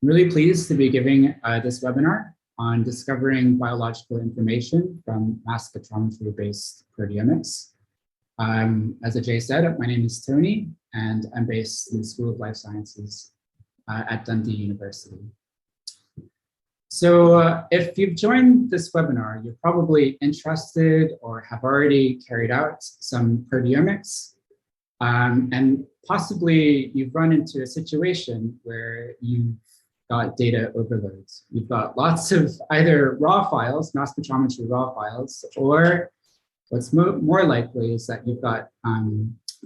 really pleased to be giving this webinar on discovering biological information from mass spectrometry-based proteomics. As Ajay said, my name is Tony, and I'm based in the School of Life Sciences at Dundee University. So if you've joined this webinar, you're probably interested or have already carried out some proteomics, and possibly you've run into a situation where you've got data overloads. You've got lots of either raw files, mass spectrometry raw files, or what's more likely is that you've got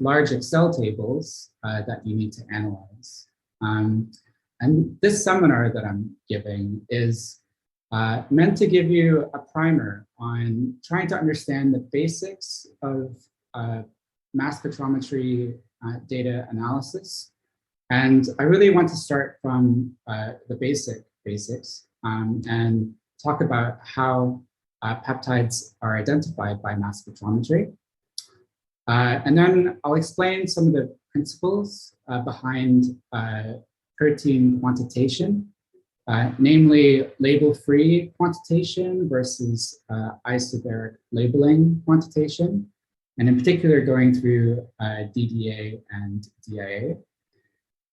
large Excel tables that you need to analyze. And this seminar that I'm giving is meant to give you a primer on trying to understand the basics of mass spectrometry data analysis. And I really want to start from the basics and talk about how peptides are identified by mass spectrometry. And then I'll explain some of the principles behind protein quantitation, namely label-free quantitation versus isobaric labeling quantitation, and in particular going through DDA and DIA.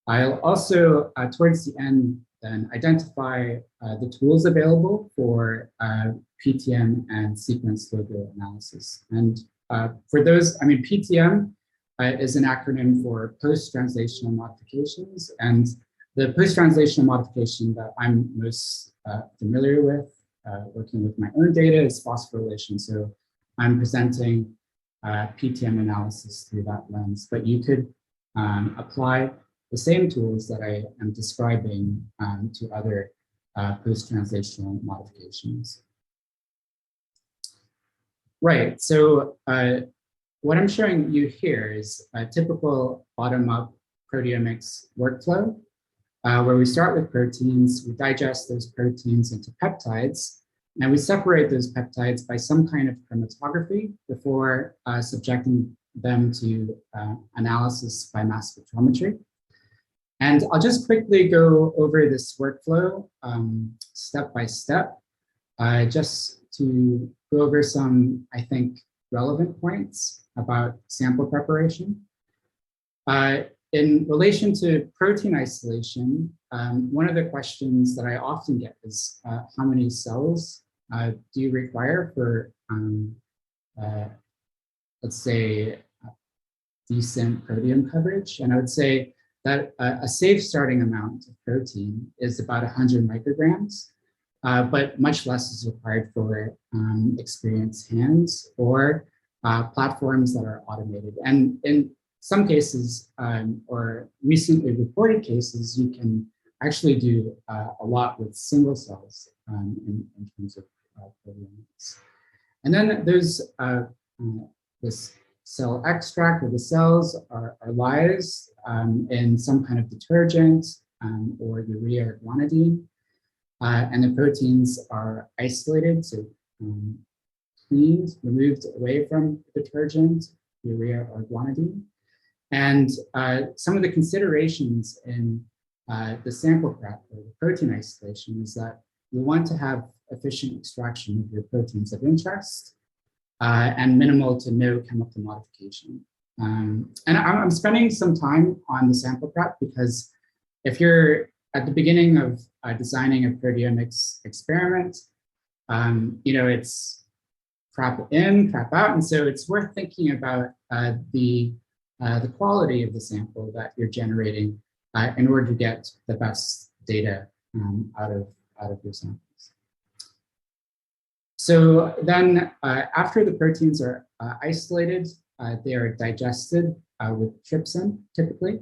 I'll also, towards the end, then identify the tools available for PTM and sequence logo analysis. And for those, I mean, PTM is an acronym for post-translational modifications, and the post-translational modification that I'm most familiar with, working with my own data, is phosphorylation. So I'm presenting PTM analysis through that lens, but you could apply the same tools that I am describing to other post-translational modifications. Right, so what I'm showing you here is a typical bottom-up proteomics workflow, where we start with proteins, we digest those proteins into peptides, and we separate those peptides by some kind of chromatography before subjecting them to analysis by mass spectrometry. And I'll just quickly go over this workflow step by step, just to go over some, I think, relevant points about sample preparation. In relation to protein isolation, one of the questions that I often get is how many cells do you require for, let's say, decent proteome coverage? And I would say that a safe starting amount of protein is about 100 micrograms, but much less is required for experienced hands or platforms that are automated. And in some cases, or recently reported cases, you can actually do a lot with single cells in terms of proteomics. And then there's this cell extract, where the cells are lyased in some kind of detergent or urea or guanidine, and the proteins are isolated, so cleaned, removed away from detergent, urea or guanidine. And some of the considerations in the sample prep or the protein isolation is that you want to have efficient extraction of your proteins of interest and minimal to no chemical modification. And I'm spending some time on the sample prep because if you're at the beginning of designing a proteomics experiment, you know, it's prep in, prep out, and so it's worth thinking about the quality of the sample that you're generating in order to get the best data out of your samples. So then after the proteins are isolated, they are digested with trypsin, typically,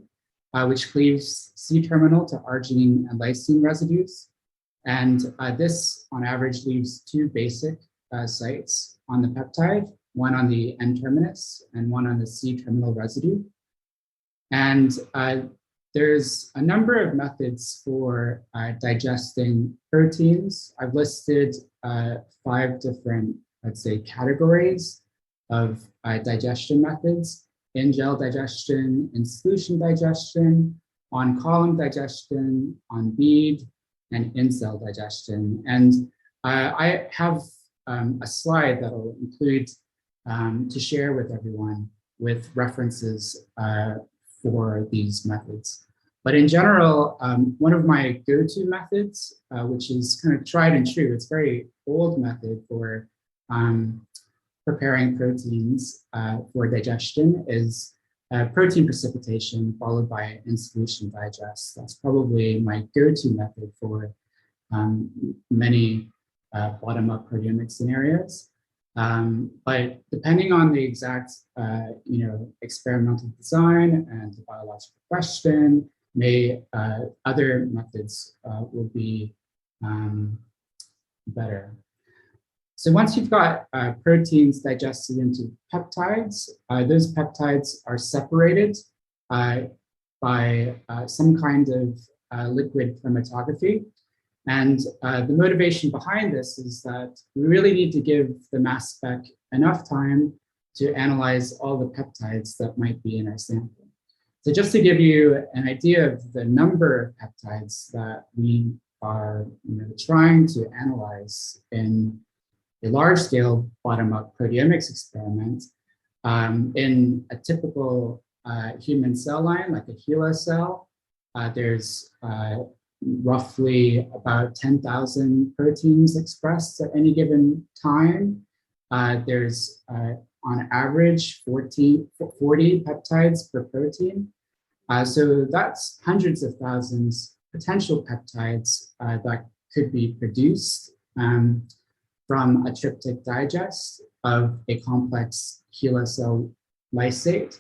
which cleaves C-terminal to arginine and lysine residues. And this, on average, leaves two basic sites on the peptide, one on the N-terminus and one on the C-terminal residue. And there's a number of methods for digesting proteins. I've listed 5 different, let's say, categories of digestion methods: in-gel digestion, in solution digestion, on column digestion, on bead, and in-cell digestion. And I have a slide that will include to share with everyone with references for these methods. But in general, one of my go-to methods, which is kind of tried and true, it's a very old method for preparing proteins for digestion, is protein precipitation followed by in-solution digest. That's probably my go-to method for many bottom-up proteomic scenarios. But depending on the exact experimental design and the biological question, other methods will be better. So once you've got proteins digested into peptides, those peptides are separated by some kind of liquid chromatography. And the motivation behind this is that we really need to give the mass spec enough time to analyze all the peptides that might be in our sample. So just to give you an idea of the number of peptides that we are trying to analyze in a large-scale bottom-up proteomics experiment, in a typical human cell line, like a HeLa cell, there's roughly about 10,000 proteins expressed at any given time. There's on average 40 peptides per protein. So that's hundreds of thousands potential peptides that could be produced from a tryptic digest of a complex HeLa cell lysate.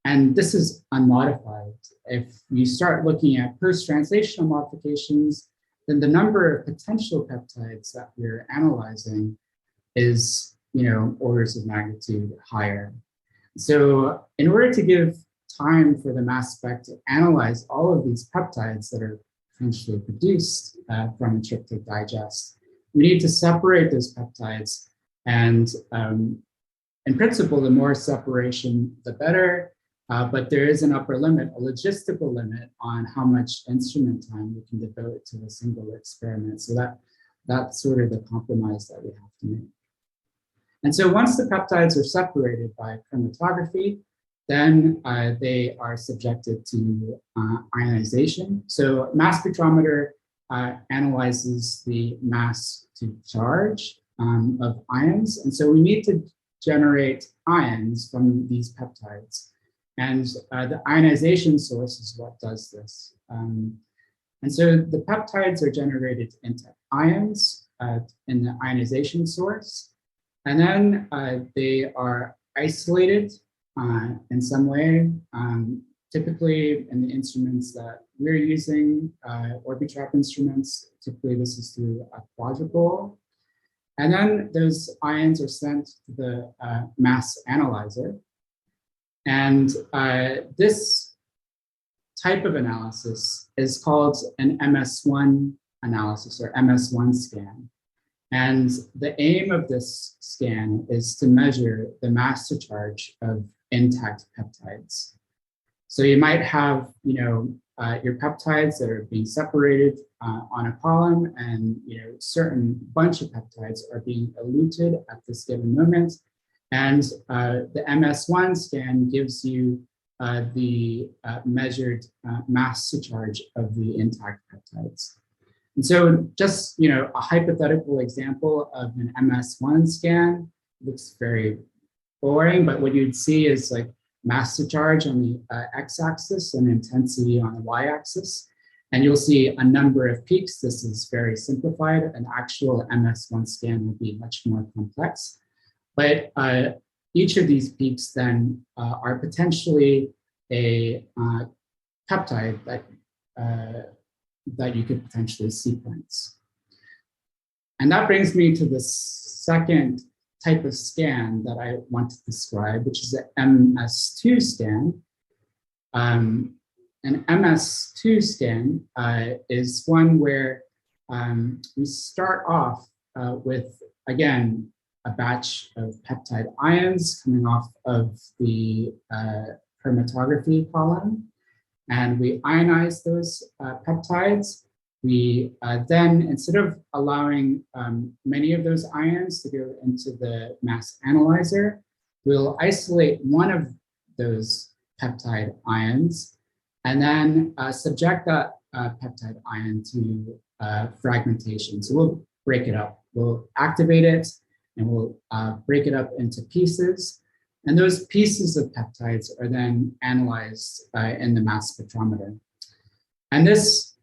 And this is unmodified. If you start looking at post-translational modifications, then the number of potential peptides that we're analyzing is, orders of magnitude higher. So in order to give time for the mass spec to analyze all of these peptides that are potentially produced from a tryptic digest, we need to separate those peptides. And in principle, the more separation, the better. But there is an upper limit, a logistical limit on how much instrument time we can devote to a single experiment. So that's sort of the compromise that we have to make. And so once the peptides are separated by chromatography, then they are subjected to ionization. So mass spectrometer analyzes the mass to charge of ions. And so we need to generate ions from these peptides. And the ionization source is what does this. And so the peptides are generated into ions in the ionization source. And then they are isolated in some way, typically in the instruments that we're using, Orbitrap instruments. Typically this is through a quadrupole. And then those ions are sent to the mass analyzer. And this type of analysis is called an MS1 analysis or MS1 scan. And the aim of this scan is to measure the mass to charge of intact peptides. So you might have, your peptides that are being separated on a column, and certain bunch of peptides are being eluted at this given moment. And the MS1 scan gives you the measured mass to charge of the intact peptides. And so just, a hypothetical example of an MS1 scan looks very boring, but what you'd see is like mass to charge on the x-axis and intensity on the y-axis. And you'll see a number of peaks. This is very simplified. An actual MS1 scan will be much more complex. But each of these peaks then are potentially a peptide that you could potentially sequence. And that brings me to the second type of scan that I want to describe, which is an MS2 scan. An MS2 scan is one where we start off with, again, a batch of peptide ions coming off of the chromatography column. And we ionize those peptides. we then, instead of allowing many of those ions to go into the mass analyzer, we'll isolate one of those peptide ions and then subject that peptide ion to fragmentation. So we'll break it up. We'll activate it and we'll break it up into pieces. And those pieces of peptides are then analyzed in the mass spectrometer. And this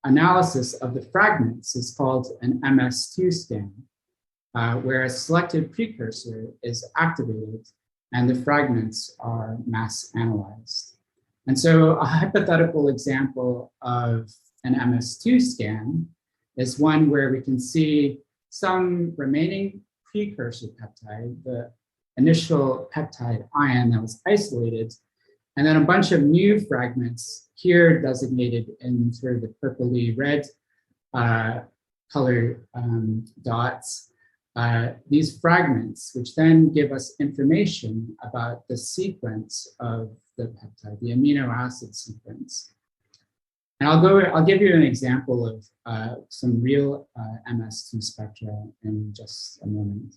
analysis of the fragments is called an MS2 scan, where a selected precursor is activated and the fragments are mass analyzed. And so a hypothetical example of an MS2 scan is one where we can see some remaining precursor peptide, the initial peptide ion that was isolated, and then a bunch of new fragments here designated in sort of the purpley red color dots. These fragments, which then give us information about the sequence of the peptide, the amino acid sequence. And I'll give you an example of some real MS2 spectra in just a moment.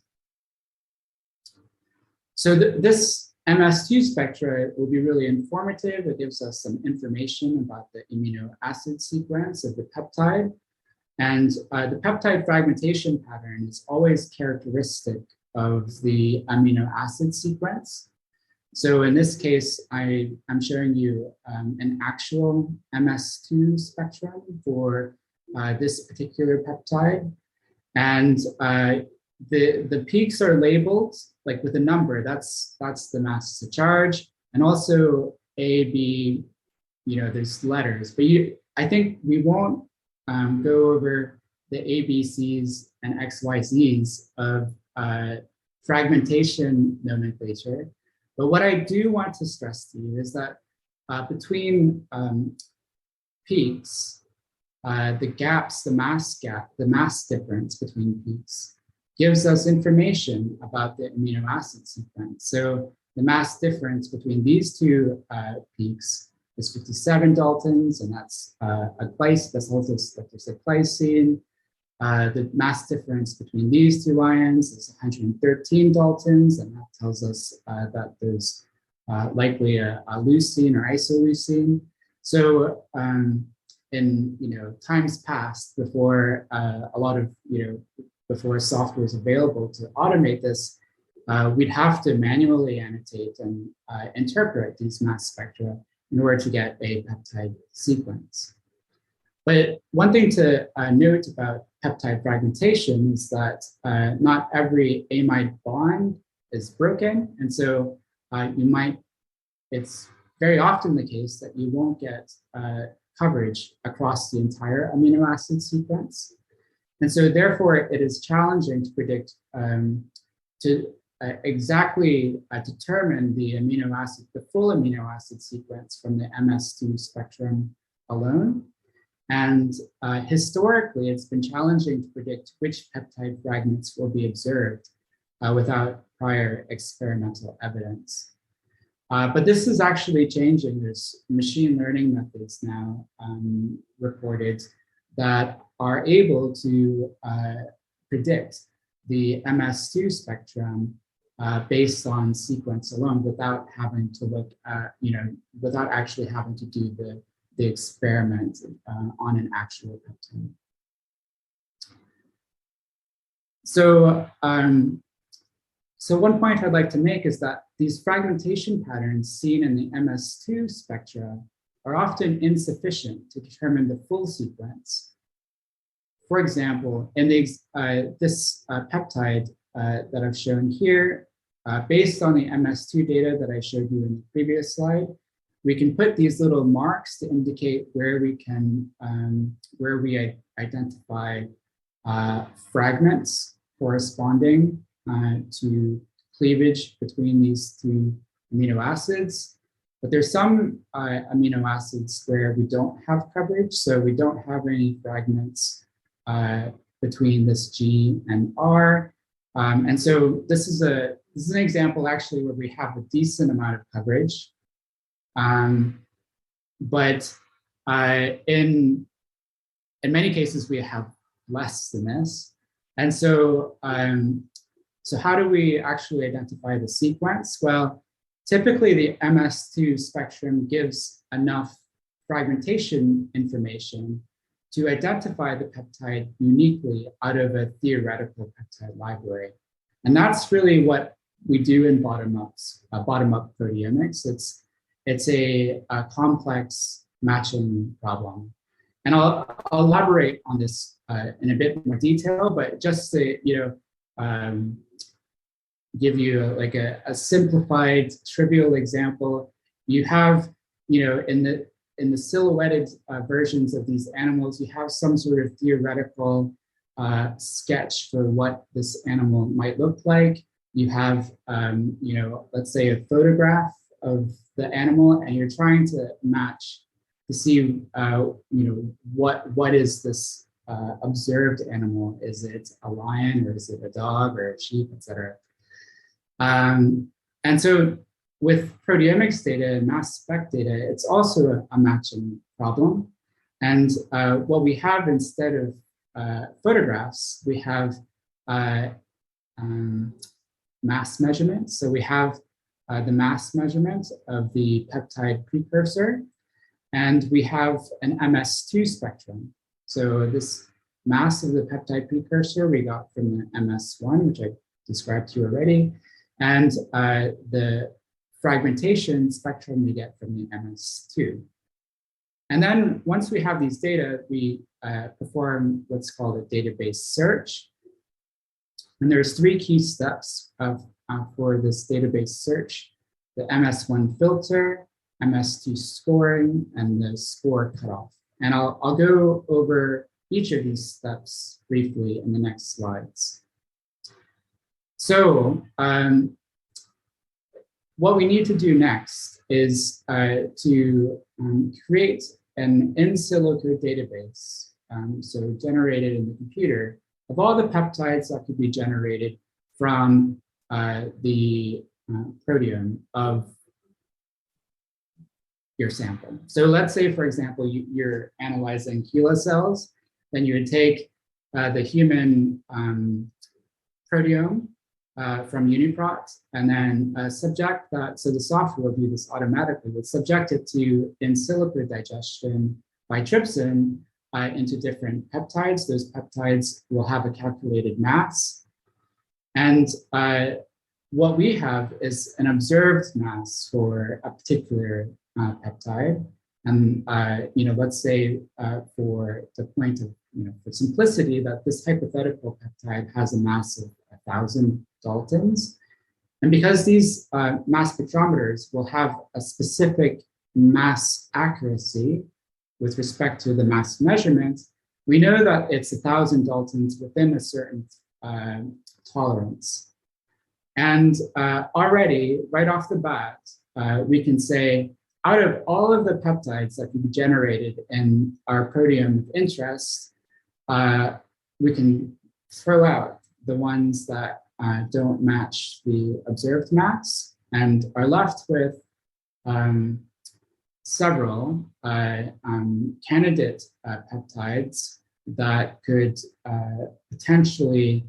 So this MS2 spectra will be really informative. It gives us some information about the amino acid sequence of the peptide. And the peptide fragmentation pattern is always characteristic of the amino acid sequence. So in this case, I'm showing you an actual MS2 spectrum for this particular peptide. And the peaks are labeled like with a number. That's the mass to charge. And also A, B, there's letters. But I think we won't go over the ABCs and XYZs of fragmentation nomenclature. But what I do want to stress to you is that between peaks, the gaps, the mass gap, the mass difference between peaks gives us information about the amino acid sequence. So the mass difference between these two peaks is 57 Daltons, and that's that's also a glycine. The mass difference between these two ions is 113 Daltons, and that tells us that there's likely a leucine or isoleucine. So in times past, before a lot of before software is available to automate this, we'd have to manually annotate and interpret these mass spectra in order to get a peptide sequence. But one thing to note about peptide fragmentation is that not every amide bond is broken. And so it's very often the case that you won't get coverage across the entire amino acid sequence. And so therefore it is challenging to predict, exactly determine the full amino acid sequence from the MS2 spectrum alone. And historically, it's been challenging to predict which peptide fragments will be observed without prior experimental evidence. But this is actually changing. There's machine learning methods now reported that are able to predict the MS2 spectrum based on sequence alone without having to look at, without actually having to do the experiment on an actual peptide. So, so one point I'd like to make is that these fragmentation patterns seen in the MS2 spectra are often insufficient to determine the full sequence. For example, in this peptide that I've shown here, based on the MS2 data that I showed you in the previous slide, we can put these little marks to indicate where we can, where we identify fragments corresponding to cleavage between these two amino acids. But there's some amino acids where we don't have coverage, so we don't have any fragments between this G and R. And so this is an example actually where we have a decent amount of coverage. But In many cases, we have less than this. And so, so how do we actually identify the sequence? Well, typically the MS2 spectrum gives enough fragmentation information to identify the peptide uniquely out of a theoretical peptide library. And that's really what we do in bottom-up proteomics. It's a complex matching problem. And I'll elaborate on this in a bit more detail, but just to give you like a simplified, trivial example, you have in the silhouetted versions of these animals, you have some sort of theoretical sketch for what this animal might look like. You have let's say a photograph of the animal, and you're trying to match to see, what is this observed animal? Is it a lion, or is it a dog, or a sheep, etc.? And so with proteomics data and mass spec data, it's also a matching problem. And what we have instead of photographs, we have mass measurements. So we have the mass measurement of the peptide precursor, and we have an MS2 spectrum. So this mass of the peptide precursor we got from the MS1, which I described to you already, and the fragmentation spectrum we get from the MS2. And then once we have these data, we perform what's called a database search. And there's 3 key steps for this database search: the MS1 filter, MS2 scoring, and the score cutoff. And I'll go over each of these steps briefly in the next slides. So what we need to do next is to create an in silico database, so generated in the computer, of all the peptides that could be generated from the proteome of your sample. So let's say, for example, you're analyzing HeLa cells, then you would take the human proteome from UniProt, and then subject that, so the software will do this automatically, would subject it to in silico digestion by trypsin into different peptides. Those peptides will have a calculated mass. And what we have is an observed mass for a particular peptide. And let's say for the point of, for simplicity, that this hypothetical peptide has a mass of 1,000 Daltons. And because these mass spectrometers will have a specific mass accuracy with respect to the mass measurement, we know that it's 1,000 Daltons within a certain tolerance. And already, right off the bat, we can say, out of all of the peptides that can be generated in our proteome of interest, we can throw out the ones that don't match the observed mass, and are left with several candidate peptides that could potentially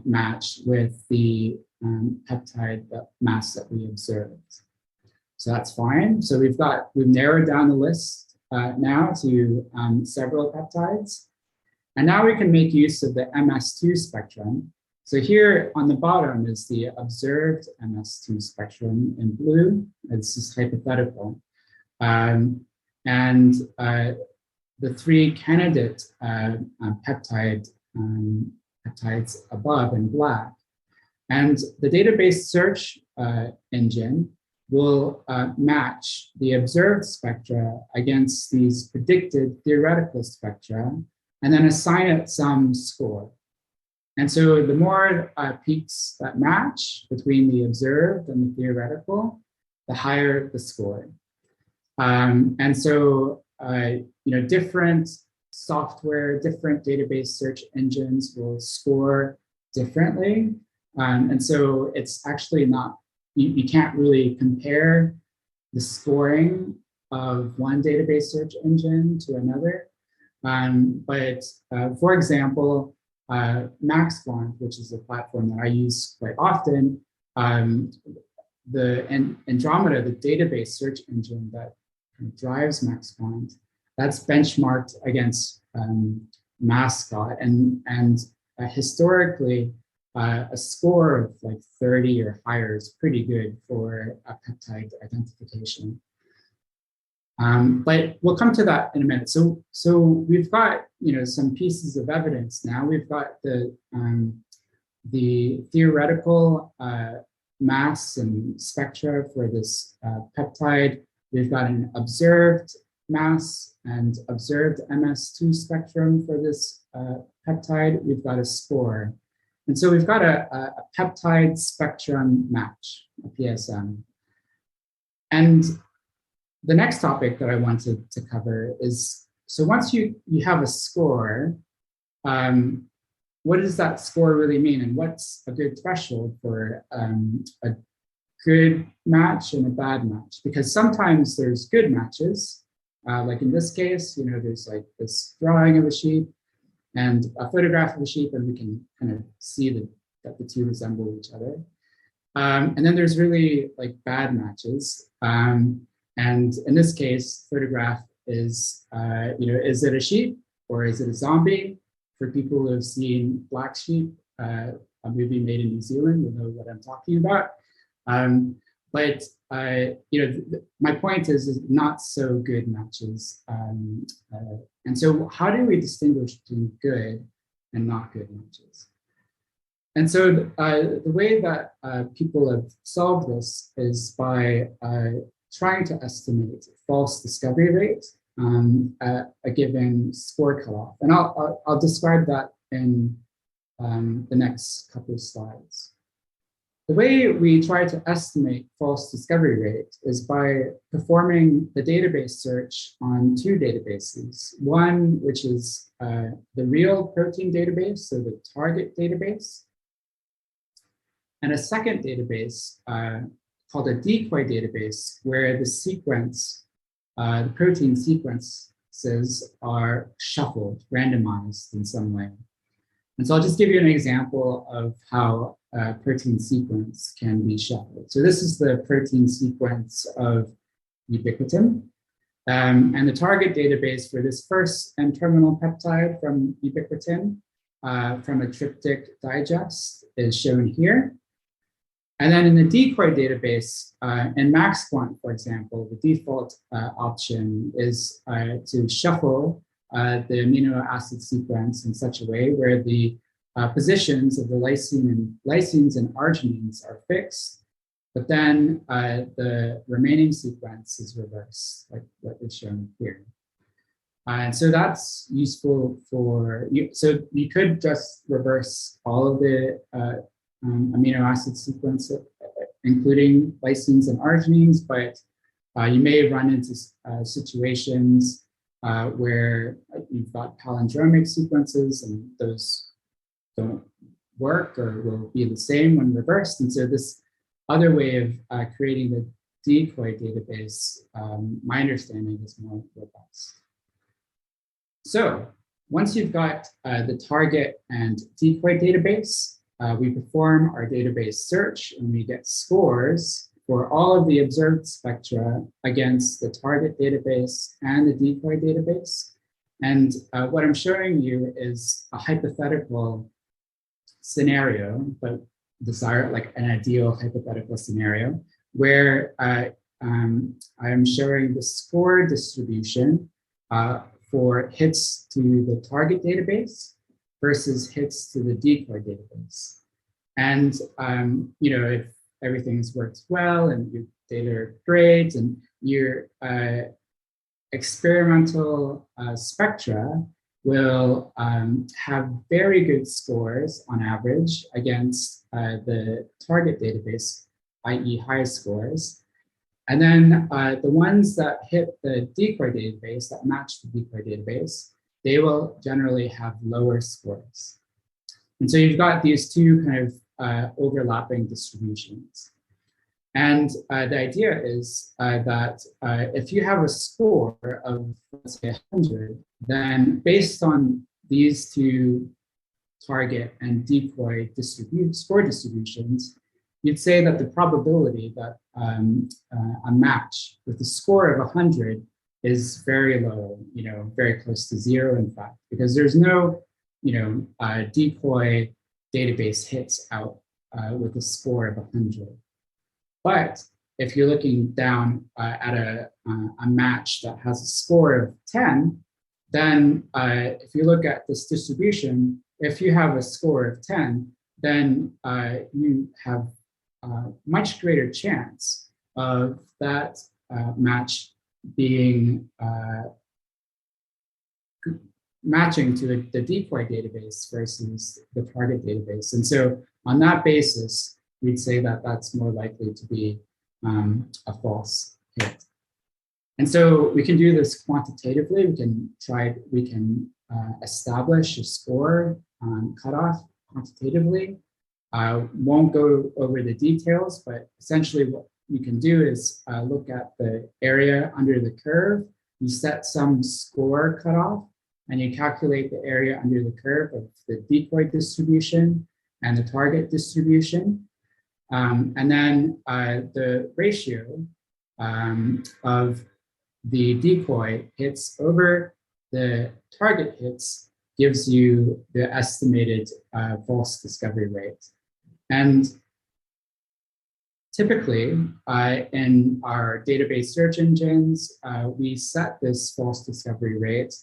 match with the peptide mass that we observed. So that's fine. So we've narrowed down the list now to several peptides. And now we can make use of the MS2 spectrum. So here on the bottom is the observed MS2 spectrum in blue. This is hypothetical. And the 3 candidate peptides above in black. And the database search engine will match the observed spectra against these predicted theoretical spectra, and then assign it some score. And so the more peaks that match between the observed and the theoretical, the higher the score. And so different software, different database search engines will score differently. And so it's actually not, you can't really compare the scoring of one database search engine to another. For example, MaxQuant, which is a platform that I use quite often, the Andromeda, the database search engine that drives MaxQuant, that's benchmarked against Mascot, and historically, a score of like 30 or higher is pretty good for a peptide identification. But we'll come to that in a minute. So we've got some pieces of evidence now. We've got the theoretical mass and spectra for this peptide. We've got an observed mass and observed MS2 spectrum for this peptide. We've got a score. And so we've got a peptide spectrum match, a PSM. And the next topic that I wanted to cover is, so once you have a score, what does that score really mean? And what's a good threshold for a good match and a bad match? Because sometimes there's good matches, like in this case, there's like this drawing of a sheep and a photograph of a sheep, and we can kind of see that the two resemble each other. And then there's really like bad matches. And in this case, photograph is, is it a sheep or is it a zombie? For people who have seen Black Sheep, a movie made in New Zealand, you know what I'm talking about. My point is not so good matches. And so how do we distinguish between good and not good matches? And so the way that people have solved this is by trying to estimate false discovery rate at a given score cutoff. And I'll describe that in the next couple of slides. The way we try to estimate false discovery rate is by performing the database search on two databases. One, which is the real protein database, so the target database, and a second database called a decoy database, where the sequence, the protein sequences are shuffled, randomized in some way. And so I'll just give you an example of how a protein sequence can be shuffled. So this is the protein sequence of ubiquitin. And the target database for this first N-terminal peptide from ubiquitin from a triptych digest is shown here. And then in the decoy database, in MaxQuant, for example, the default option is to shuffle the amino acid sequence in such a way where the positions of the lysines and arginines are fixed, but then the remaining sequence is reversed, like what is shown here. And so that's useful for you. So you could just reverse all of the amino acid sequence, including lysines and arginines, but you may run into situations where you've got palindromic sequences and those don't work or will be the same when reversed. And so this other way of creating the decoy database, my understanding is more robust. So once you've got the target and decoy database, we perform our database search and we get scores for all of the observed spectra against the target database and the decoy database. And what I'm showing you is a hypothetical scenario, but like an ideal hypothetical scenario, where I am showing the score distribution for hits to the target database versus hits to the decoy database. And if everything's works well and your data are great and your experimental spectra will have very good scores on average against the target database, i.e. high scores. And then the ones that hit the decoy database, that match the decoy database, they will generally have lower scores. And so you've got these two kind of overlapping distributions. And the idea is that if you have a score of, let's say, 100, then based on these two target and decoy score distributions, you'd say that the probability that a match with a score of 100 is very low, very close to zero, in fact, because there's no, decoy database hits out with a score of 100. But if you're looking down at a match that has a score of 10, then if you look at this distribution, if you have a score of 10, then you have a much greater chance of that match being matching to the decoy database versus the target database. And so on that basis, we'd say that that's more likely to be a false hit. And so we can do this quantitatively. We can establish a score cutoff quantitatively. Won't go over the details, but essentially what you can do is look at the area under the curve. You set some score cutoff, and you calculate the area under the curve of the decoy distribution and the target distribution. And then the ratio of the decoy hits over the target hits gives you the estimated false discovery rate. And typically, in our database search engines, we set this false discovery rate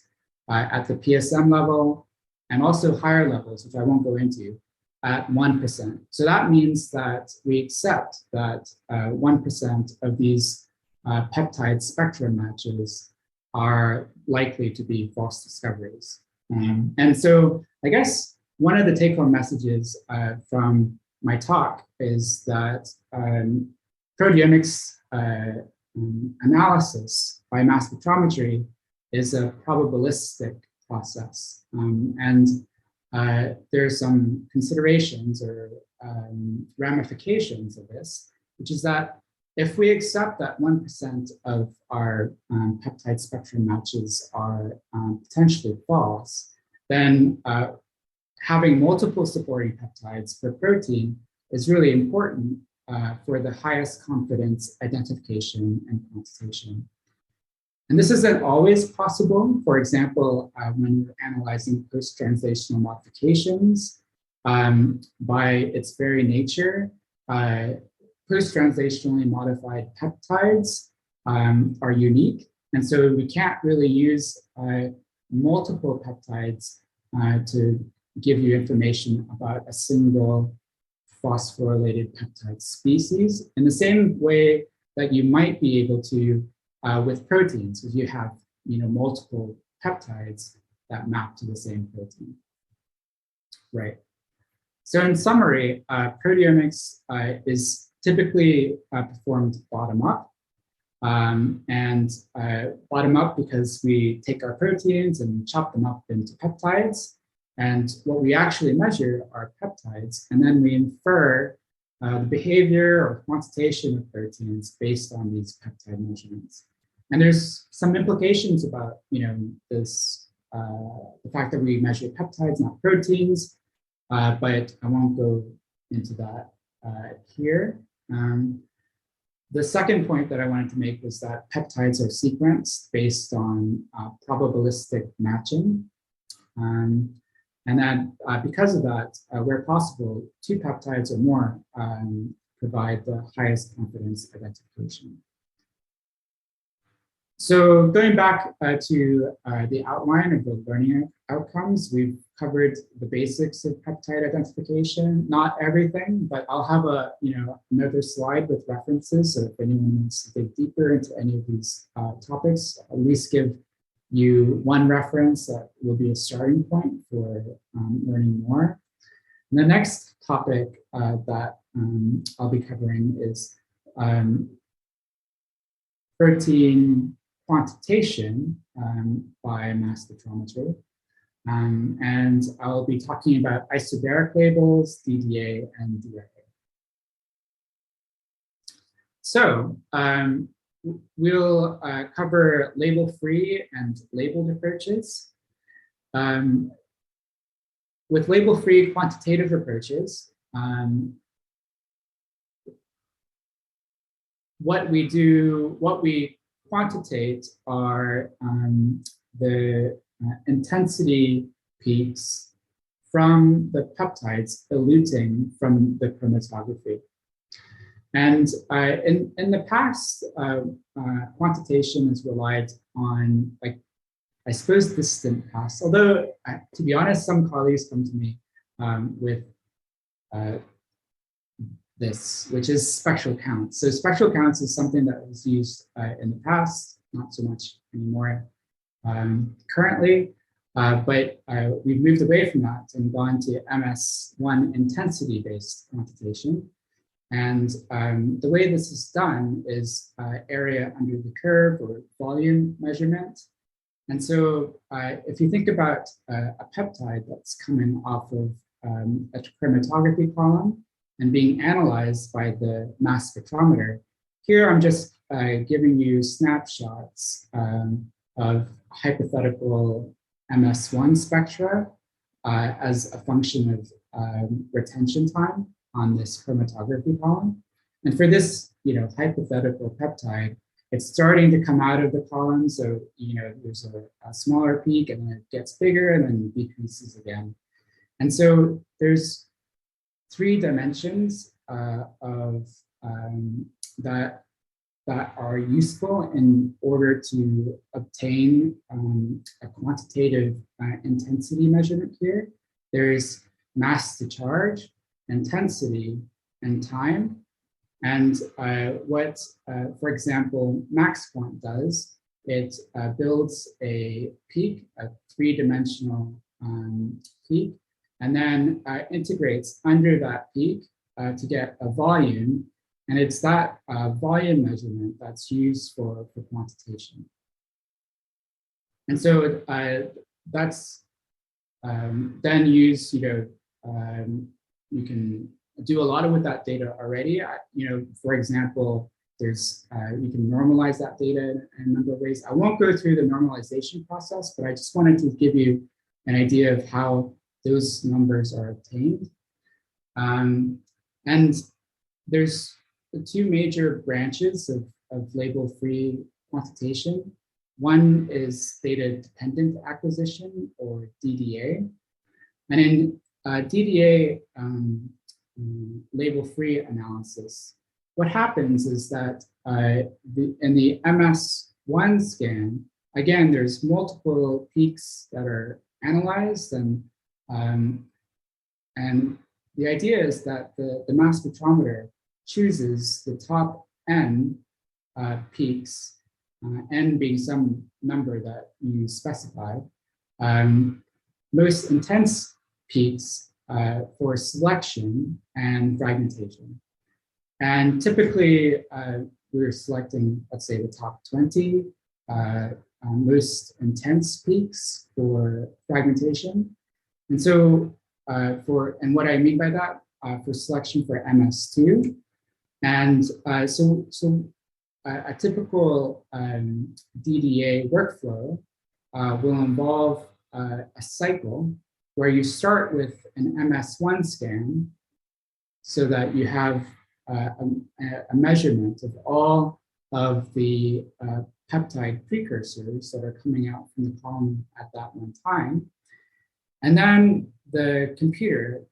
at the PSM level and also higher levels, which I won't go into, at 1%. So that means that we accept that 1% of these peptide spectra matches are likely to be false discoveries. And so I guess one of the take-home messages from my talk is that proteomics analysis by mass spectrometry is a probabilistic process. And there's some considerations or ramifications of this, which is that if we accept that 1% of our peptide spectrum matches are potentially false, then having multiple supporting peptides per protein is really important for the highest confidence identification and quantitation. And this isn't always possible. For example, when you're analyzing post-translational modifications, by its very nature, post-translationally modified peptides are unique. And so we can't really use multiple peptides to give you information about a single phosphorylated peptide species in the same way that you might be able to with proteins, if you have multiple peptides that map to the same protein. Right. So in summary, proteomics is typically performed bottom-up. And bottom-up because we take our proteins and chop them up into peptides. And what we actually measure are peptides, and then we infer the behavior or quantitation of proteins based on these peptide measurements. And there's some implications about this, the fact that we measure peptides, not proteins, but I won't go into that here. The second point that I wanted to make was that peptides are sequenced based on probabilistic matching. And that because of that, where possible, 2 peptides or more provide the highest confidence identification. So going back to the outline of the learning outcomes, we've covered the basics of peptide identification, not everything, but I'll have another slide with references. So if anyone wants to dig deeper into any of these topics, at least give you one reference that will be a starting point for learning more. And the next topic that I'll be covering is protein quantitation by mass spectrometry. And I'll be talking about isobaric labels, DDA, and DRA. So we'll cover label-free and labeled approaches. With label-free quantitative approaches, what we quantitate are the intensity peaks from the peptides eluting from the chromatography. And in the past, quantitation has relied on, like, I suppose, distant past, although, to be honest, some colleagues come to me with this, which is spectral counts. So spectral counts is something that was used in the past, not so much anymore currently, but we've moved away from that and gone to MS1 intensity-based quantitation. And the way this is done is area under the curve or volume measurement. And so if you think about a peptide that's coming off of a chromatography column and being analyzed by the mass spectrometer, here I'm just giving you snapshots of hypothetical MS1 spectra as a function of retention time on this chromatography column. And for this, hypothetical peptide, it's starting to come out of the column. So, there's a smaller peak and then it gets bigger and then decreases again. And so there's 3 dimensions of that are useful in order to obtain a quantitative intensity measurement here. There's mass to charge, intensity, and time. And what, for example, MaxQuant does, it builds a peak, a 3-dimensional peak, and then integrates under that peak to get a volume. And it's that volume measurement that's used for quantitation. And so that's then used, you can do a lot with that data already. For example, there's you can normalize that data in a number of ways. I won't go through the normalization process, but I just wanted to give you an idea of how those numbers are obtained. And there's 2 major branches of label-free quantitation. One is data-dependent acquisition, or DDA. And in DDA label-free analysis, what happens is that in the MS1 scan, again, there's multiple peaks that are analyzed, and the idea is that the mass spectrometer chooses the top n peaks, n being some number that you specify, most intense peaks for selection and fragmentation. And typically, we're selecting, let's say, the top 20 most intense peaks for fragmentation. And so, and what I mean by that, for selection for MS2. And so a typical DDA workflow will involve a cycle where you start with an MS1 scan so that you have a measurement of all of the peptide precursors that are coming out from the column at that one time. And then the computer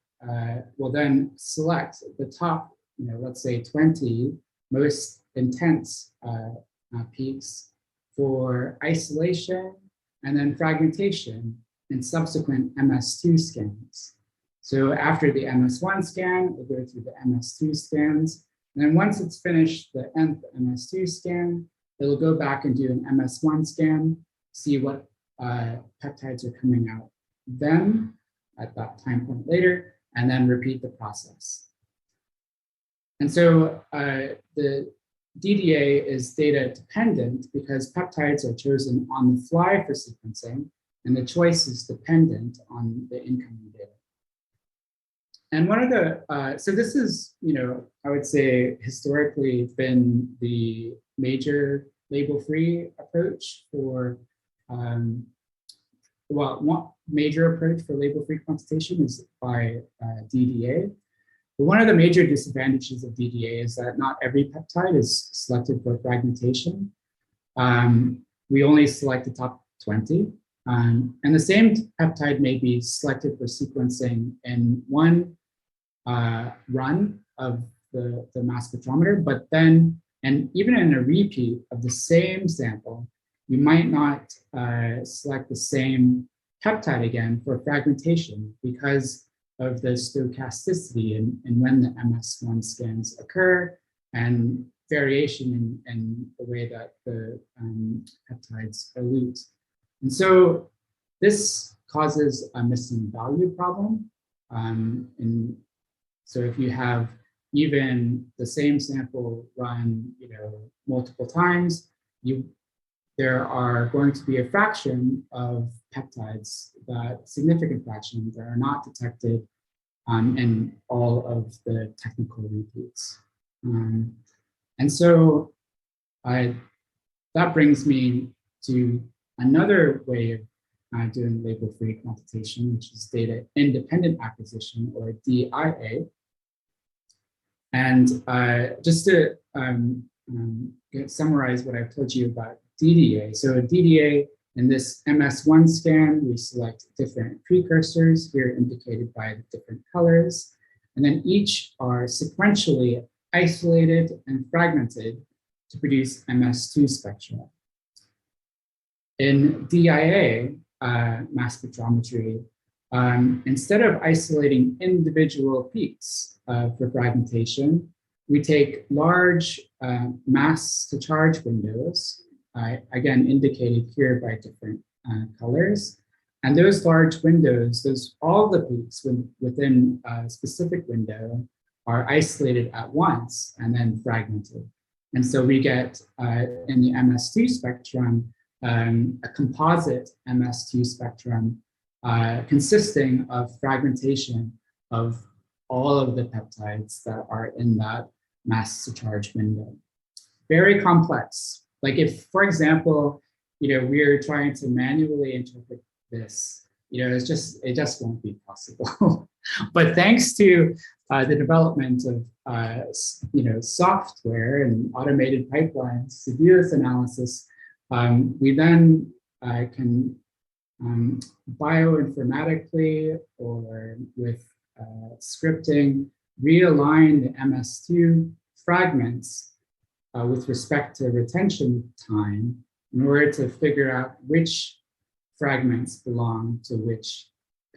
will then select the top, let's say 20 most intense peaks for isolation and then fragmentation in subsequent MS2 scans. So after the MS1 scan, we'll go through the MS2 scans. And then once it's finished the nth MS2 scan, it'll go back and do an MS1 scan, see what peptides are coming out then at that time point later, and then repeat the process. And so the DDA is data dependent because peptides are chosen on the fly for sequencing, and the choice is dependent on the incoming data. And one of the, so this is, I would say historically been the major label-free approach for, well, one major approach for label-free quantitation is by DDA. But one of the major disadvantages of DDA is that not every peptide is selected for fragmentation. We only select the top 20. And the same peptide may be selected for sequencing in one run of the mass spectrometer, but then, and even in a repeat of the same sample, you might not select the same peptide again for fragmentation because of the stochasticity and when the MS1 scans occur and variation in the way that the peptides elute. And so this causes a missing value problem. And so if you have even the same sample run, multiple times, there are going to be a fraction of peptides, that significant fraction, that are not detected in all of the technical repeats. And so that brings me to another way of doing label-free quantitation, which is data-independent acquisition, or DIA. And just to summarize what I've told you about DDA. So DDA, in this MS1 scan, we select different precursors, here indicated by the different colors, and then each are sequentially isolated and fragmented to produce MS2 spectra. In DIA mass spectrometry, instead of isolating individual peaks for fragmentation, we take large mass to charge windows, again indicated here by different colors. And those large windows, all the peaks within a specific window are isolated at once and then fragmented. And so we get, in the MS2 spectrum, a composite MS2 spectrum consisting of fragmentation of all of the peptides that are in that mass to charge window. Very complex. Like if, for example, we're trying to manually interpret this, it just won't be possible. But thanks to the development of software and automated pipelines to do this analysis, we then can bioinformatically or with scripting realign the MS2 fragments with respect to retention time in order to figure out which fragments belong to which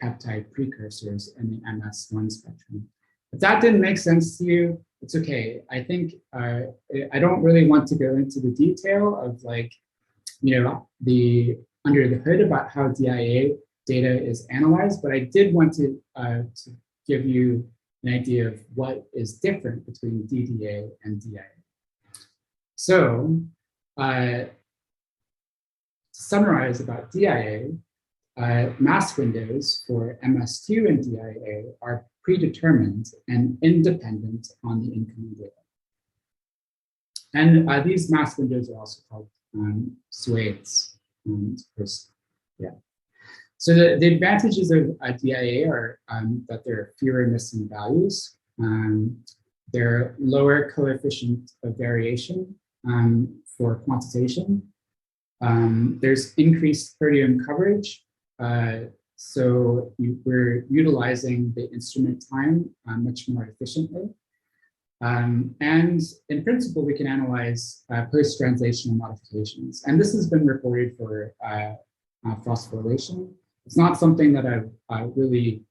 peptide precursors in the MS1 spectrum. If that didn't make sense to you, it's okay. I think I don't really want to go into the detail of the under the hood about how DIA data is analyzed, but I did want to give you an idea of what is different between DDA and DIA. So to summarize about DIA, mass windows for MS2 and DIA are predetermined and independent on the incoming data. And these mass windows are also called swathes. So the advantages of DIA are that there are fewer missing values. There are lower coefficient of variation for quantitation. There's increased proteome coverage. So we're utilizing the instrument time much more efficiently. And in principle, we can analyze post-translational modifications. And this has been reported for phosphorylation. It's not something that I've really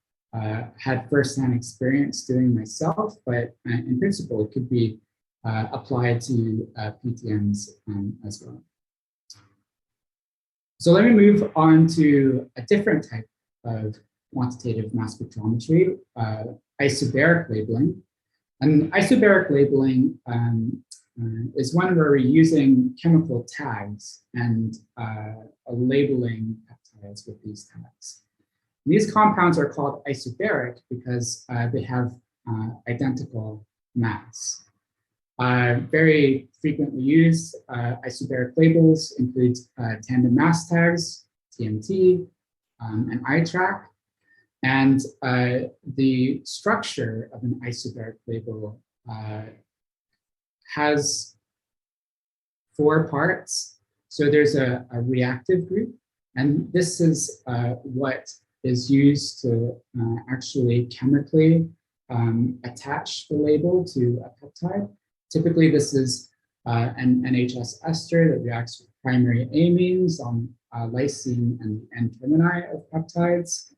had firsthand experience doing myself, but in principle, it could be applied to PTMs as well. So let me move on to a different type of quantitative mass spectrometry, isobaric labeling. And isobaric labeling is one where we're using chemical tags and labeling peptides with these tags. These compounds are called isobaric because they have identical mass. Very frequently used isobaric labels include tandem mass tags, TMT, and iTrack. And the structure of an isobaric label has 4 parts. So there's a reactive group, and this is what is used to actually chemically attach the label to a peptide. Typically, this is an NHS ester that reacts with primary amines on lysine and the N-termini of peptides.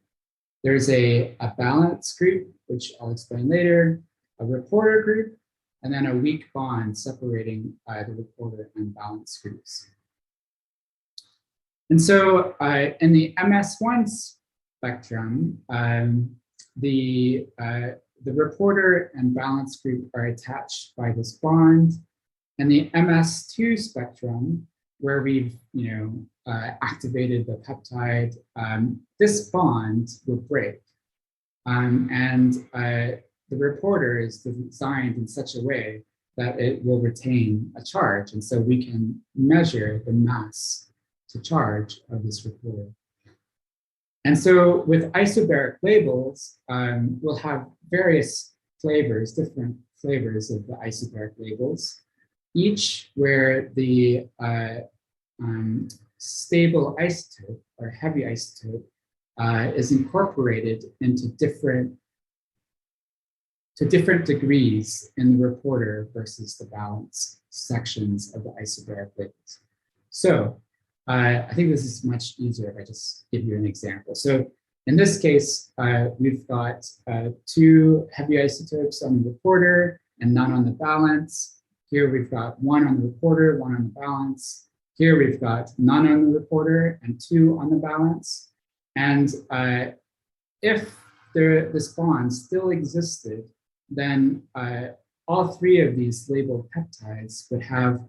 There's a balance group, which I'll explain later, a reporter group, and then a weak bond separating the reporter and balance groups. And so in the MS1 spectrum, the reporter and balance group are attached by this bond. And the MS2 spectrum, where we've activated the peptide, this bond will break. And the reporter is designed in such a way that it will retain a charge. And so we can measure the mass to charge of this reporter. And so with isobaric labels, we'll have various flavors, different flavors of the isobaric labels, each where the stable isotope or heavy isotope is incorporated into different degrees in the reporter versus the balance sections of the isobaric labels. So I think this is much easier if I just give you an example. So in this case, we've got 2 heavy isotopes on the reporter and none on the balance. Here we've got 1 on the reporter, 1 on the balance. Here we've got none on the reporter and 2 on the balance. And if this bond still existed, then all 3 of these labeled peptides would have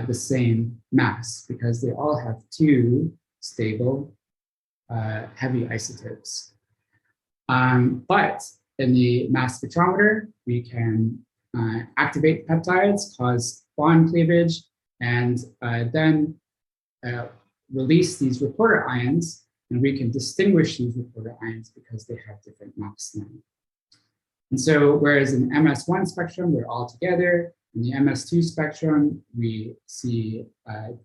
the same mass because they all have 2 stable heavy isotopes. But in the mass spectrometer, we can activate peptides, cause bond cleavage, and then release these reporter ions, and we can distinguish these reporter ions because they have different mass now. And so whereas in the MS1 spectrum, they're all together, in the MS2 spectrum, we see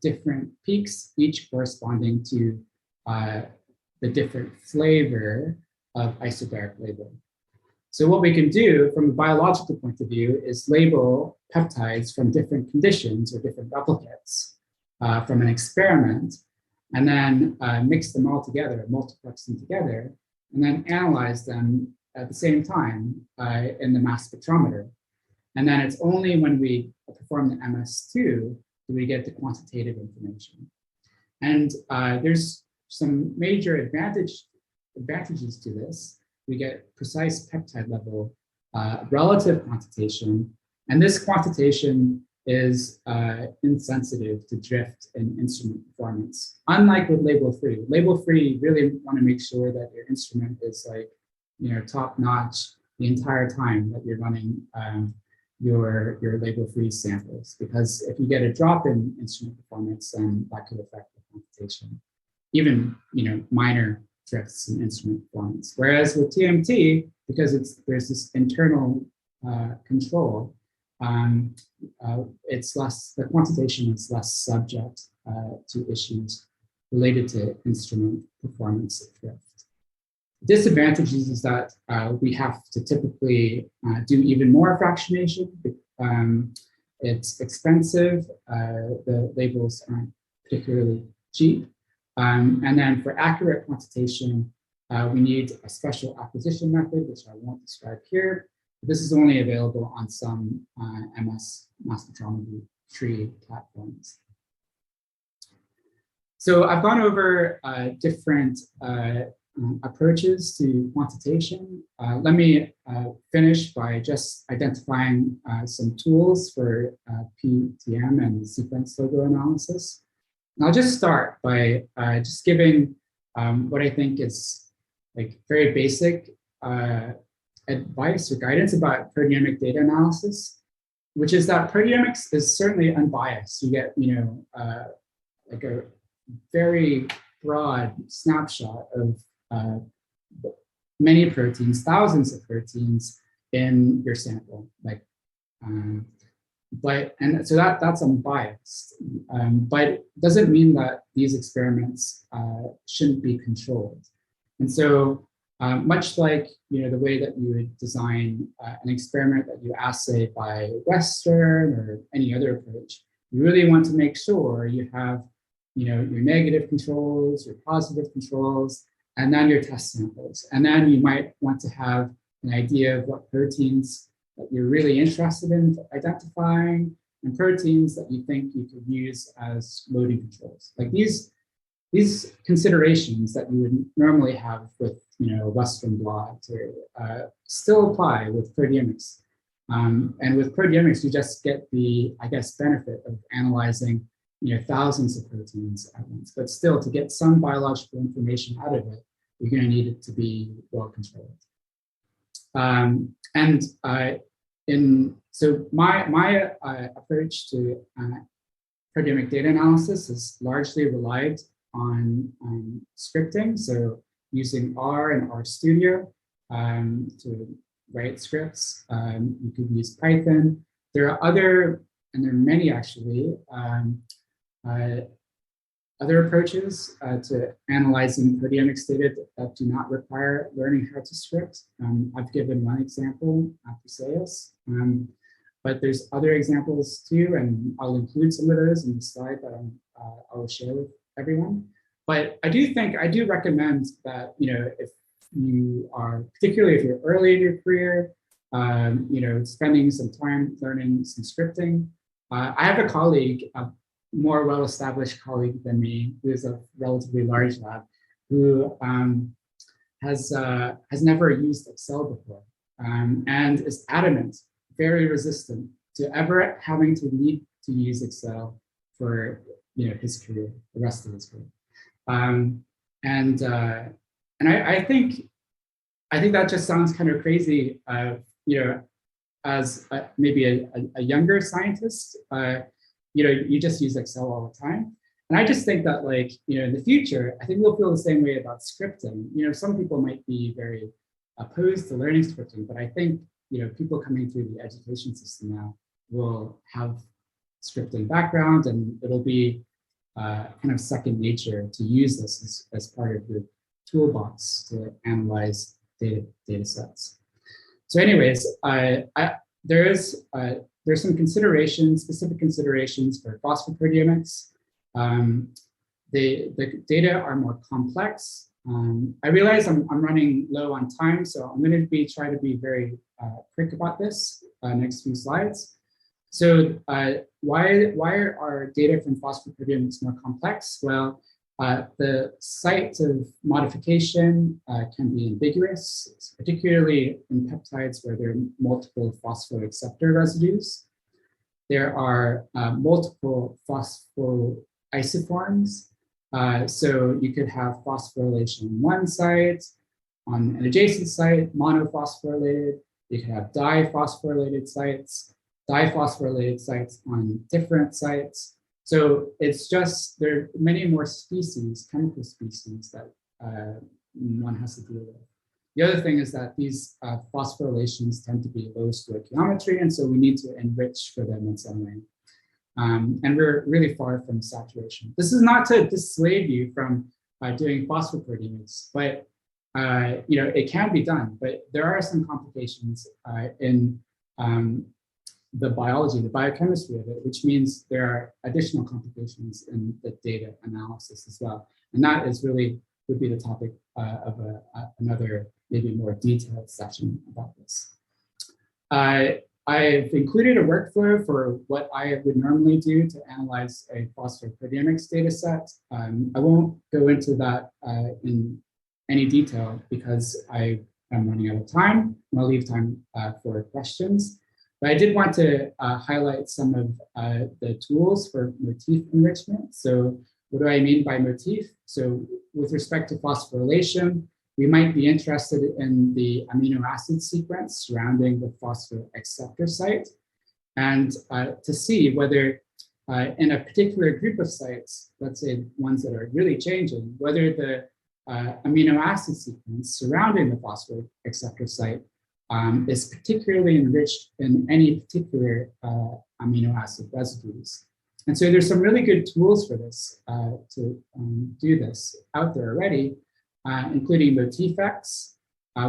different peaks, each corresponding to the different flavor of isobaric labeling. So what we can do from a biological point of view is label peptides from different conditions or different replicates from an experiment, and then mix them all together, multiplex them together, and then analyze them at the same time in the mass spectrometer. And then it's only when we perform the MS2 do we get the quantitative information. And there's some major advantages to this. We get precise peptide level relative quantitation. And this quantitation is insensitive to drift in instrument performance. Unlike with label-free. Label-free, you really want to make sure that your instrument is top-notch the entire time that you're running your label-free samples. Because if you get a drop in instrument performance, then that could affect the quantitation. Even minor drifts in instrument performance. Whereas with TMT, because there's this internal control, the quantitation is less subject to issues related to instrument performance drift. Disadvantages is that we have to typically do even more fractionation. It's expensive. The labels aren't particularly cheap. And then for accurate quantitation, we need a special acquisition method, which I won't describe here. This is only available on some mass spectrometry platforms. So I've gone over different approaches to quantitation. Let me finish by just identifying some tools for PTM and sequence logo analysis. And I'll just start by just giving what I think is like very basic advice or guidance about proteomic data analysis, which is that proteomics is certainly unbiased. You get, like a very broad snapshot of many proteins, thousands of proteins in your sample. Like, and so that's unbiased, but it doesn't mean that these experiments shouldn't be controlled. And so much like the way that you would design an experiment that you assay by Western or any other approach, you really want to make sure you have your negative controls, your positive controls, and then your test samples. And then you might want to have an idea of what proteins that you're really interested in identifying, and proteins that you think you could use as loading controls. Like these considerations that you would normally have with Western blots still apply with proteomics. And with proteomics, you just get the, I guess, benefit of analyzing thousands of proteins at once. But still, to get some biological information out of it, you're going to need it to be well controlled. So my approach to proteomic data analysis is largely relied on scripting. So using R and RStudio to write scripts. You could use Python. There are other, and there are many actually, other approaches to analyzing proteomics data that do not require learning how to script. I've given one example, Apiceus, but there's other examples too, and I'll include some of those in the slide that I will share with everyone. But I do recommend that if you are, particularly if you're early in your career, spending some time learning some scripting. I have a colleague, more well-established colleague than me, who is a relatively large lab, who has never used Excel before, and is adamant, very resistant to ever having to need to use Excel for his career, the rest of his career. And I think that just sounds kind of crazy, as maybe a younger scientist. You just use Excel all the time. And I just think that, like, in the future, I think we'll feel the same way about scripting. Some people might be very opposed to learning scripting, but I think, people coming through the education system now will have scripting background, and it'll be kind of second nature to use this as part of your toolbox to analyze data sets. So anyways, there's some considerations, specific considerations for phosphoproteomics. The data are more complex. I realize I'm running low on time, so I'm going to try to be very quick about this next few slides. So why are data from phosphoproteomics more complex? Well, the sites of modification can be ambiguous, particularly in peptides where there are multiple phosphoacceptor residues. There are multiple phosphoisoforms. So you could have phosphorylation on one site, on an adjacent site, monophosphorylated. You could have diphosphorylated sites on different sites. So it's just, there are many more species, chemical species, that one has to deal with. The other thing is that these phosphorylations tend to be low stoichiometry, and so we need to enrich for them in some way. And we're really far from saturation. This is not to dissuade you from doing phosphoproteomics, but it can be done. But there are some complications in the biology, the biochemistry of it, which means there are additional complications in the data analysis as well. And that is really would be the topic of another, maybe more detailed session about this. I've included a workflow for what I would normally do to analyze a phosphoproteomics data set. I won't go into that in any detail because I am running out of time, and I'll leave time for questions. But I did want to highlight some of the tools for motif enrichment. So what do I mean by motif? So with respect to phosphorylation, we might be interested in the amino acid sequence surrounding the phosphate acceptor site, and to see whether in a particular group of sites, let's say ones that are really changing, whether the amino acid sequence surrounding the phosphate acceptor site is particularly enriched in any particular amino acid residues. And so there's some really good tools for this to do this out there already, including Motif-X,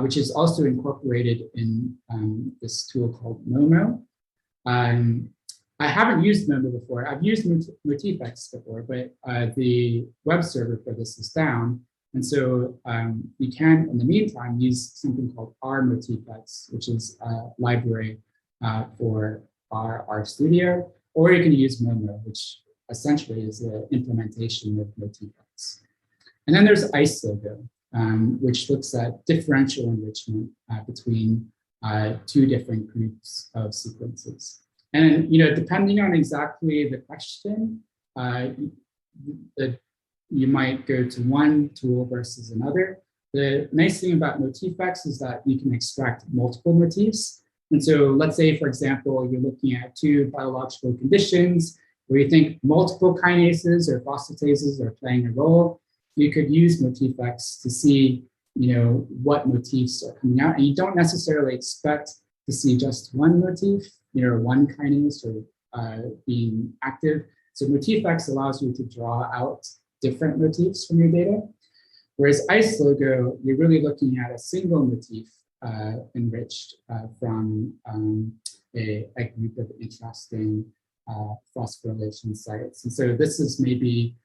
which is also incorporated in this tool called Momo. I haven't used Momo before. I've used Motif-X before, but the web server for this is down. And so you can, in the meantime, use something called R-Motif-X, which is a library for R Studio, or you can use Momo, which essentially is the implementation of Motif-X. And then there's Isotope, which looks at differential enrichment between two different groups of sequences. And depending on exactly the question, you might go to one tool versus another. The nice thing about Motif-X is that you can extract multiple motifs. And so let's say, for example, you're looking at two biological conditions where you think multiple kinases or phosphatases are playing a role. You could use Motif-X to see what motifs are coming out. And you don't necessarily expect to see just one motif, one kinase or being active. So Motif-X allows you to draw out different motifs from your data. Whereas Isotope, you're really looking at a single motif enriched from a group of interesting phosphorylation sites. And so this is maybe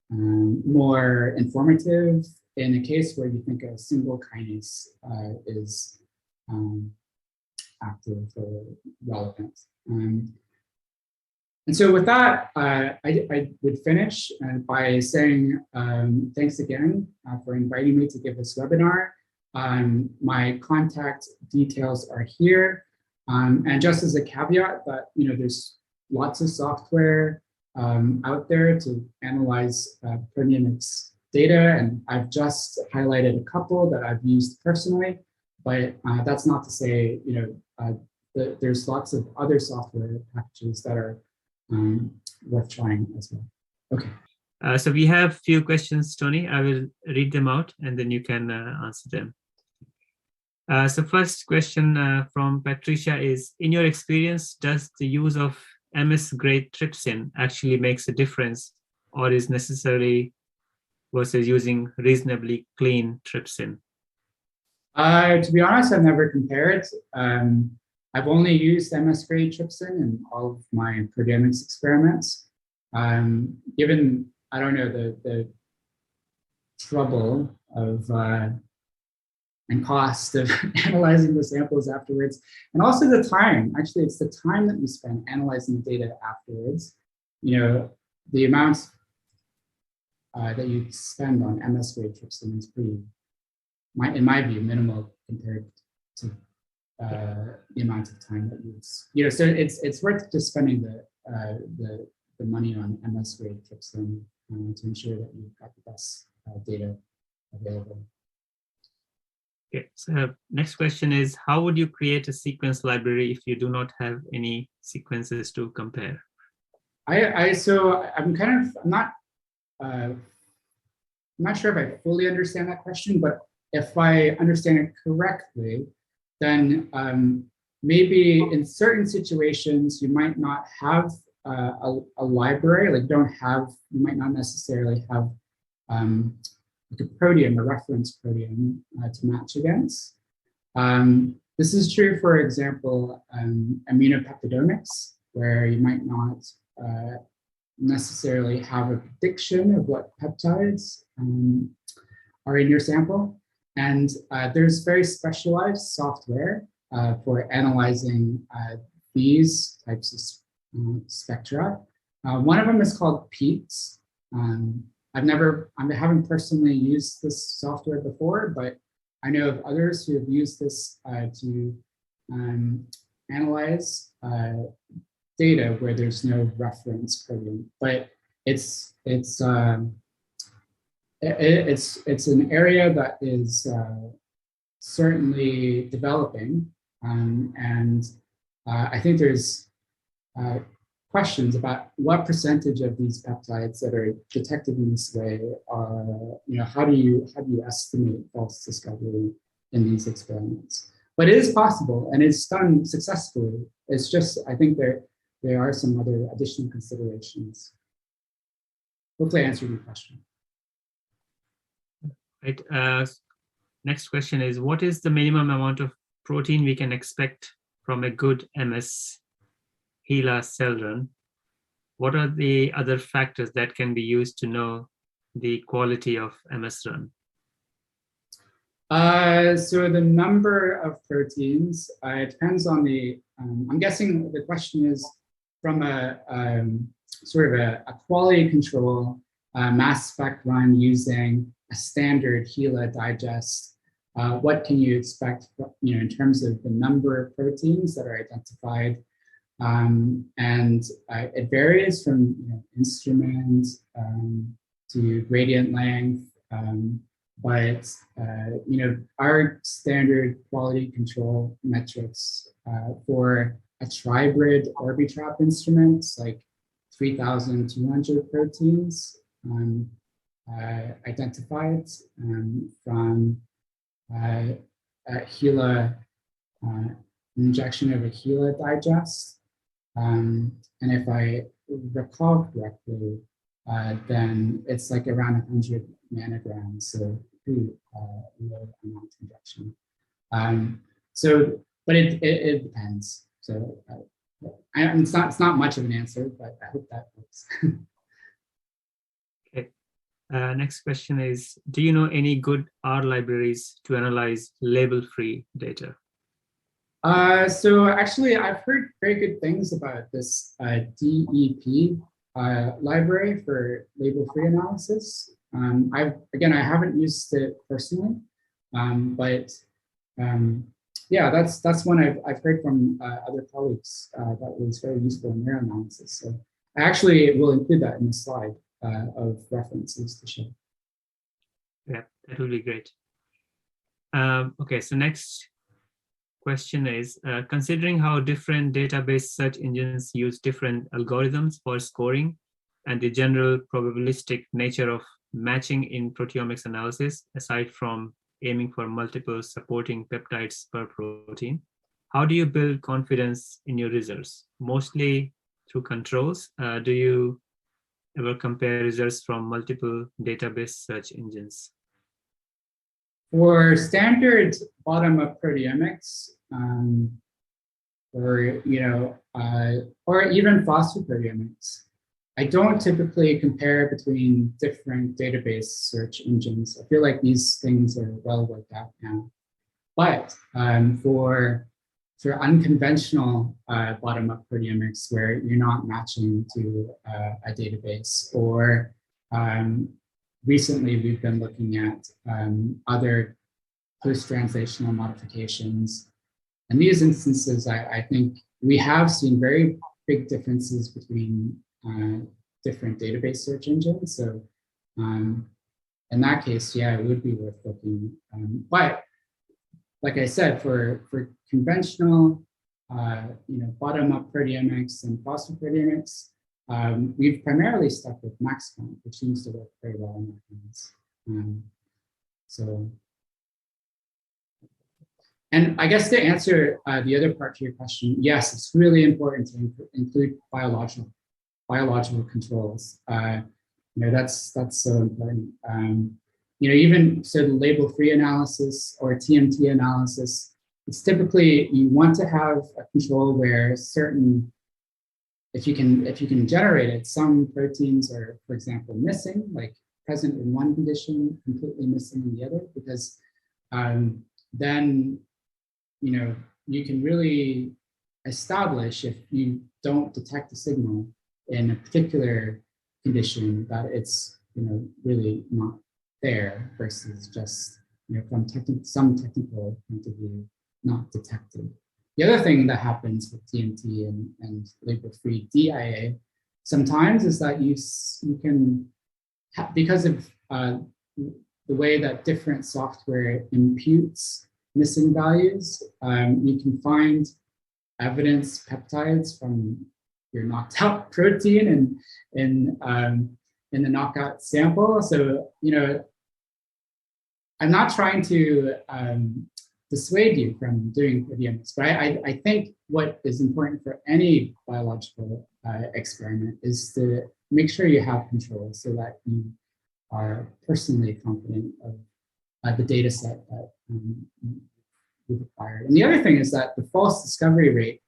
more informative in a case where you think a single kinase is active or relevant. And so with that, I would finish by saying thanks again for inviting me to give this webinar. My contact details are here. And just as a caveat that there's lots of software out there to analyze proteomics data, and I've just highlighted a couple that I've used personally, but that's not to say there's lots of other software packages that are worth trying as well. Okay. So we have a few questions, Tony. I will read them out and then you can answer them. So first question from Patricia is, in your experience, does the use of MS-grade trypsin actually makes a difference or is necessary versus using reasonably clean trypsin? To be honest, I've never compared. I've only used MS-grade trypsin in all of my proteomics experiments. Given, I don't know, the trouble of and cost of analyzing the samples afterwards, and also the time. Actually, it's the time that you spend analyzing the data afterwards. The amount that you spend on MS-grade trypsin is pretty, in my view, minimal compared to the amount of time that you so it's worth just spending the money on MS-grade trypsin to ensure that you've got the best data available. Okay, so next question is, how would you create a sequence library if you do not have any sequences to compare? So I'm not sure if I fully understand that question, but if I understand it correctly, then maybe in certain situations you might not have a library, like you might not necessarily have like a proteome, a reference proteome to match against. This is true, for example, immunopeptidomics, where you might not necessarily have a prediction of what peptides are in your sample. And there's very specialized software for analyzing these types of spectra. One of them is called PEATS. I haven't personally used this software before, but I know of others who have used this to analyze data where there's no reference protein. But it's It's an area that is certainly developing, and I think there's questions about what percentage of these peptides that are detected in this way are, how do you estimate false discovery in these experiments? But it is possible, and it's done successfully. It's just, I think there are some other additional considerations. Hopefully I answered your question. Right. Next question is, what is the minimum amount of protein we can expect from a good MS HeLa cell run? What are the other factors that can be used to know the quality of MS run? So the number of proteins, it depends on the, I'm guessing the question is from a sort of a quality control mass spec run using a standard HeLa digest. What can you expect, in terms of the number of proteins that are identified? And it varies from instrument to gradient length. But our standard quality control metrics for a tribrid Orbitrap instrument, like 3,200 proteins identified from HeLa injection of a HeLa digest. And if I recall correctly, then it's like around 100 nanograms, so pretty low amount of injection. But it depends. So it's not much of an answer, but I hope that helps. Okay. Next question is, do you know any good R libraries to analyze label-free data? So actually, I've heard very good things about this DEP library for label-free analysis. I haven't used it personally, but yeah, that's one I've heard from other colleagues that was very useful in their analysis. So I actually will include that in the slide of references to show. Yeah, that will be great. Okay, so next question is, considering how different database search engines use different algorithms for scoring and the general probabilistic nature of matching in proteomics analysis, aside from aiming for multiple supporting peptides per protein, how do you build confidence in your results? Mostly through controls. Do you ever compare results from multiple database search engines? For standard bottom-up proteomics, or even phosphoproteomics, I don't typically compare between different database search engines. I feel like these things are well worked out now. But for unconventional bottom-up proteomics, where you're not matching to a database, or recently we've been looking at other post-translational modifications. In these instances, I think we have seen very big differences between different database search engines. So in that case, yeah, it would be worth looking. But like I said, for conventional bottom-up proteomics and phosphoproteomics, we've primarily stuck with MaxQuant, which seems to work very well in our hands. And I guess to answer the other part to your question, yes, it's really important to include biological controls. That's so important. Even so, the label-free analysis or TMT analysis, it's typically you want to have a control where certain, if you can generate it, some proteins are, for example, missing, like present in one condition, completely missing in the other, because then you can really establish, if you don't detect a signal in a particular condition, that it's really not there, versus just from some technical point of view, not detected. The other thing that happens with TMT and label-free DIA sometimes is that you can, because of the way that different software imputes missing values. You can find evidence peptides from your knocked out protein in the knockout sample. So, I'm not trying to dissuade you from doing proteomics, but I think what is important for any biological experiment is to make sure you have control so that you are personally confident of the data set that you've acquired. And the other thing is that the false discovery rate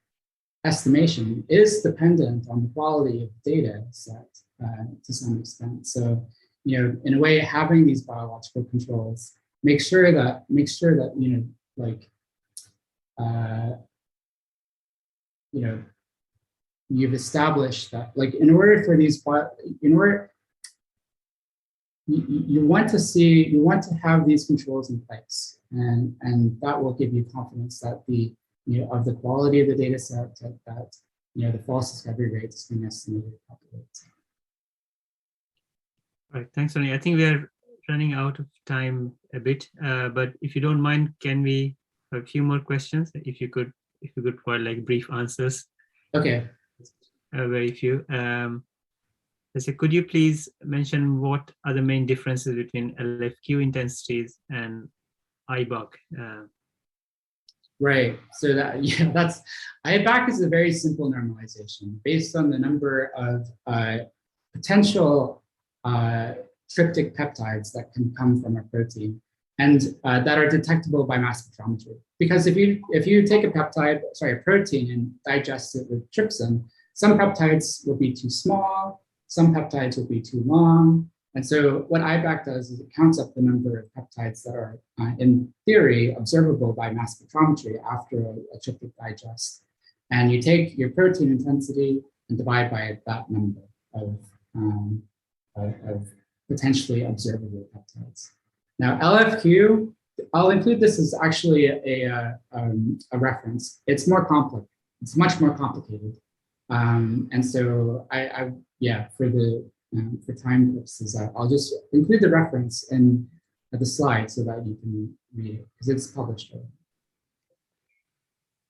estimation is dependent on the quality of the data set to some extent. So, in a way, having these biological controls, make sure that you've established that, like, in order for these, you want to have these controls in place, and that will give you confidence that of the quality of the data set, that the false discovery rate is being estimated properly. All right, thanks, Tony. I think we are running out of time a bit, but if you don't mind, can we have a few more questions? If you could provide like brief answers. Okay. Very few. So could you please mention what are the main differences between LFQ intensities and IBOC? Right. So IBOC is a very simple normalization based on the number of potential tryptic peptides that can come from a protein and that are detectable by mass spectrometry. Because if you take a protein and digest it with trypsin, some peptides will be too small, some peptides will be too long. And so what IBOC does is it counts up the number of peptides that are, in theory, observable by mass spectrometry after a tryptic digest. And you take your protein intensity and divide by that number of potentially observable peptides. Now, LFQ, I'll include this as actually a reference. It's more complex. It's much more complicated. And so for time purposes, I'll just include the reference in the slide so that you can read it because it's published.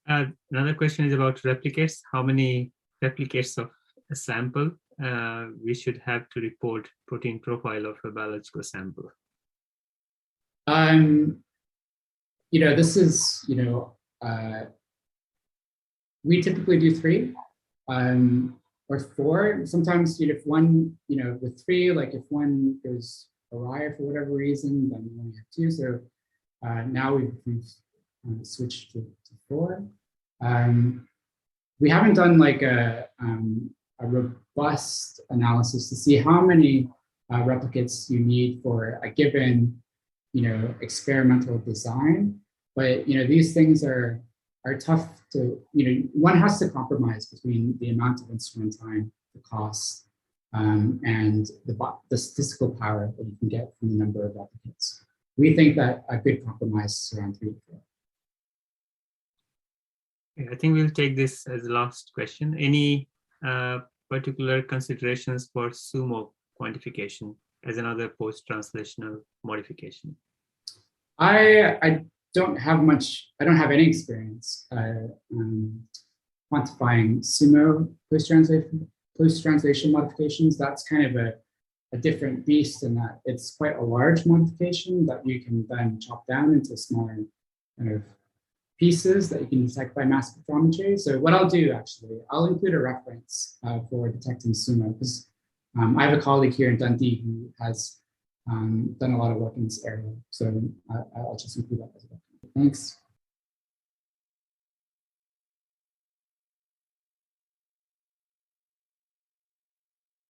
Another question is about replicates. How many replicates of a sample we should have to report protein profile of a biological sample? This is, we typically do 3. Or 4. Sometimes, if one, with 3, like if one goes awry for whatever reason, then we only have 2. So now we've switched to 4. We haven't done like a robust analysis to see how many replicates you need for a given, experimental design. But these things are tough to, one has to compromise between the amount of instrument time, the cost, and the statistical power that you can get from the number of replicates. We think that a good compromise is around 3 to 4. I think we'll take this as the last question. Any particular considerations for sumo quantification as another post-translational modification? I don't have any experience quantifying sumo post-translation modifications. That's kind of a different beast in that it's quite a large modification that you can then chop down into smaller kind of pieces that you can detect by mass spectrometry. So what I'll do, actually, I'll include a reference for detecting sumo, because I have a colleague here in Dundee who has done a lot of work in this area. So I'll just include that as well. Thanks.